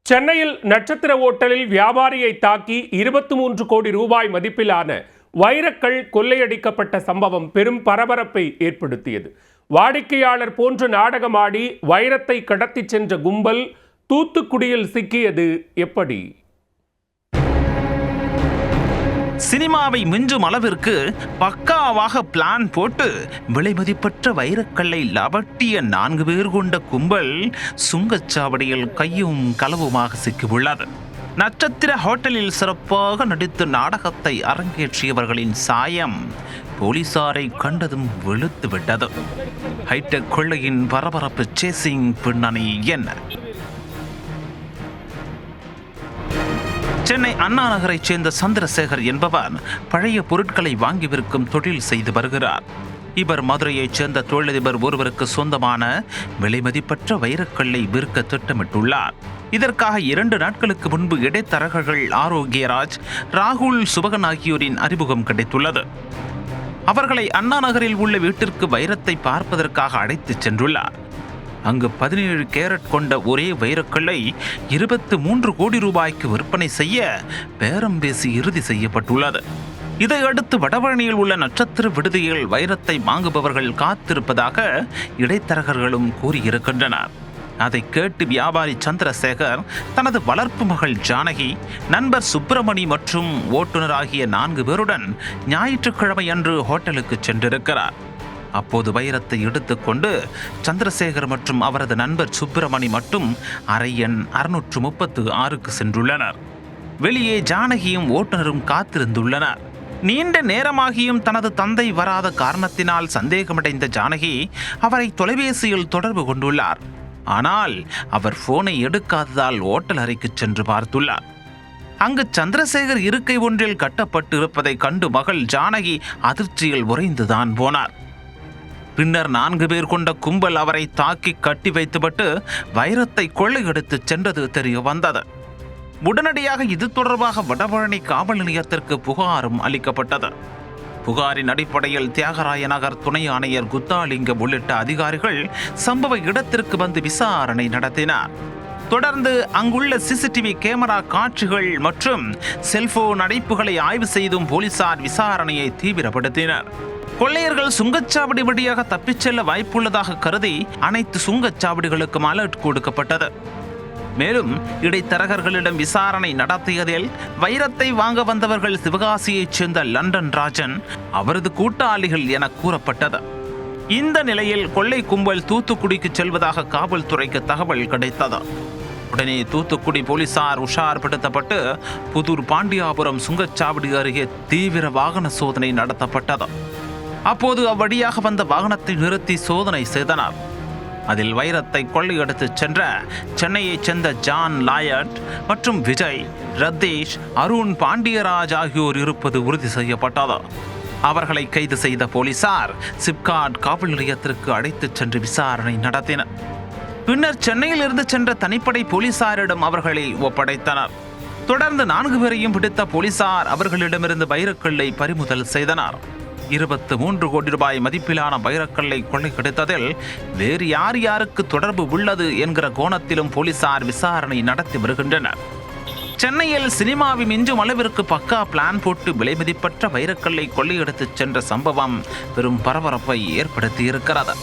சென்னையில் நட்சத்திர ஓட்டலில் வியாபாரியை தாக்கி 23 கோடி ரூபாய் மதிப்பிலான வைரக்கல் கொள்ளையடிக்கப்பட்ட சம்பவம் பெரும் பரபரப்பை ஏற்படுத்தியது. வாடிக்கையாளர் போன்று நாடகமாடி வைரத்தை கடத்திச் சென்ற கும்பல் தூத்துக்குடியில் சிக்கியது எப்படி? சினிமாவை மிஞ்சும் அளவிற்கு பக்காவாக பிளான் போட்டு விலைமதிப்பற்ற வைரக்கல்லை லபட்டிய 4 பேர் கொண்ட கும்பல் சுங்கச்சாவடியில் கையும் களவுமாக சிக்கியுள்ளது. நட்சத்திர ஹோட்டலில் சிறப்பாக நடித்து நாடகத்தை அரங்கேற்றியவர்களின் சாயம் போலீசாரை கண்டதும் வெளுத்து விட்டது. ஹைடெக் கொள்ளையின் பரபரப்பு சேசிங் பின்னணி என்ன? சென்னை அண்ணா நகரைச் சேர்ந்த சந்திரசேகர் என்பவர் பழைய பொருட்களை வாங்கி விற்கும் தொழில் செய்து வருகிறார். இவர் மதுரையைச் சேர்ந்த தொழிலதிபர் ஒருவருக்கு சொந்தமான விலைமதிப்பற்ற வைரக்கல்லை விற்க திட்டமிட்டுள்ளார். இதற்காக 2 நாட்களுக்கு முன்பு இடைத்தரகர்கள் ஆரோக்கியராஜ், ராகுல் சுபகன் ஆகியோரின் அறிமுகம் கிடைத்துள்ளது. அவர்களை அண்ணா நகரில் உள்ள வீட்டிற்கு வைரத்தை பார்ப்பதற்காக அழைத்துச் சென்றுள்ளார். அங்கு 17 கேரட் கொண்ட ஒரே வைரக்கல்லை 23 கோடி ரூபாய்க்கு விற்பனை செய்ய பேரம் பேசி இறுதி செய்யப்பட்டுள்ளது. இதையடுத்து வடபழனியில் உள்ள நட்சத்திர விடுதியில் வைரத்தை வாங்குபவர்கள் காத்திருப்பதாக இடைத்தரகர்களும் கூறியிருக்கின்றனர். அதை கேட்டு வியாபாரி சந்திரசேகர் தனது வளர்ப்பு மகள் ஜானகி, நண்பர் சுப்பிரமணி மற்றும் ஓட்டுநர் ஆகிய 4 பேருடன் ஞாயிற்றுக்கிழமை அன்று ஹோட்டலுக்கு சென்றிருக்கிறார். அப்போது வைரத்தை எடுத்துக்கொண்டு சந்திரசேகர் மற்றும் அவரது நண்பர் சுப்பிரமணி மட்டும் அறை எண் 636க்கு சென்றுள்ளனர். வெளியே ஜானகியும் ஓட்டுநரும் காத்திருந்துள்ளனர். நீண்ட நேரமாகியும் தனது தந்தை வராத காரணத்தினால் சந்தேகமடைந்த ஜானகி அவரை தொலைபேசியில் தொடர்பு கொண்டுள்ளார். ஆனால் அவர் போனை எடுக்காததால் ஓட்டல் அறைக்கு சென்று பார்த்துள்ளார். அங்கு சந்திரசேகர் இருக்கை ஒன்றில் கட்டப்பட்டு இருப்பதை கண்டு மகள் ஜானகி அதிர்ச்சியில் உறைந்துதான் போனார். பின்னர் 4 பேர் கொண்ட கும்பல் அவரை தாக்கி கட்டி வைத்துவிட்டு வைரத்தை கொள்ளையடித்து சென்றது தெரிய வந்தது. உடனடியாக இது தொடர்பாக வடபழனி காவல் நிலையத்திற்கு புகாரும் அளிக்கப்பட்டது. புகாரின் அடிப்படையில் தியாகராய நகர் துணை ஆணையர் குத்தாலிங்கம் உள்ளிட்ட அதிகாரிகள் சம்பவ இடத்திற்கு வந்து விசாரணை நடத்தினார். தொடர்ந்து அங்குள்ள சிசிடிவி கேமரா காட்சிகள் மற்றும் செல்போன் அழைப்புகளை ஆய்வு செய்தும் போலீசார் விசாரணையை தீவிரப்படுத்தினர். கொள்ளையர்கள் சுங்கச்சாவடி வழியாக தப்பிச் செல்ல வாய்ப்புள்ளதாக கருதி அனைத்து சுங்கச்சாவடிகளுக்கும் அலர்ட் கொடுக்கப்பட்டது. மேலும் இடைத்தரகர்களிடம் விசாரணை நடத்தியதில் வைரத்தை வாங்க வந்தவர்கள் சிவகாசியைச் சேர்ந்த லண்டன் ராஜன், அவரது கூட்டாளிகள் என கூறப்பட்டது. இந்த நிலையில் கொள்ளை கும்பல் தூத்துக்குடிக்கு செல்வதாக காவல்துறைக்கு தகவல் கிடைத்தது. உடனே தூத்துக்குடி போலீசார் உஷார்படுத்தப்பட்டு புதூர் பாண்டியாபுரம் சுங்கச்சாவடி அருகே தீவிர வாகன சோதனை நடத்தப்பட்டது. அப்போது அவ்வழியாக வந்த வாகனத்தை நிறுத்தி சோதனை செய்தனர். அதில் வைரத்தை கொள்ளையடித்து சென்ற சென்னையைச் சேர்ந்த ஜான் லாயட் மற்றும் விஜய், ரத்தேஷ், அருண், பாண்டியராஜ் ஆகியோர் இருப்பது உறுதி செய்யப்பட்டது. அவர்களை கைது செய்த போலீசார் சிப்காட் காவல் நிலையத்திற்கு அழைத்துச் சென்று விசாரணை நடத்தினர். பின்னர் சென்னையில் இருந்து சென்ற தனிப்படை போலீசாரிடம் அவர்களை ஒப்படைத்தனர். தொடர்ந்து 4 பேரையும் பிடித்த போலீசார் அவர்களிடமிருந்து வைரக்கல்லை பறிமுதல் செய்தனர். 23 கோடி ரூபாய் மதிப்பிலான வைரக்கல்லை கொள்ளை கிடைத்ததில் வேறு யாருக்கு தொடர்பு உள்ளது என்கிற கோணத்திலும் போலீசார் விசாரணை நடத்தி வருகின்றனர். சென்னையில் சினிமாவை மிஞ்சும் அளவிற்கு பக்கா பிளான் போட்டு விலைமதிப்பற்ற வைரக்கல்லை கொள்ளையடித்துச் சென்ற சம்பவம் பெரும் பரபரப்பை ஏற்படுத்தி இருக்கிறது.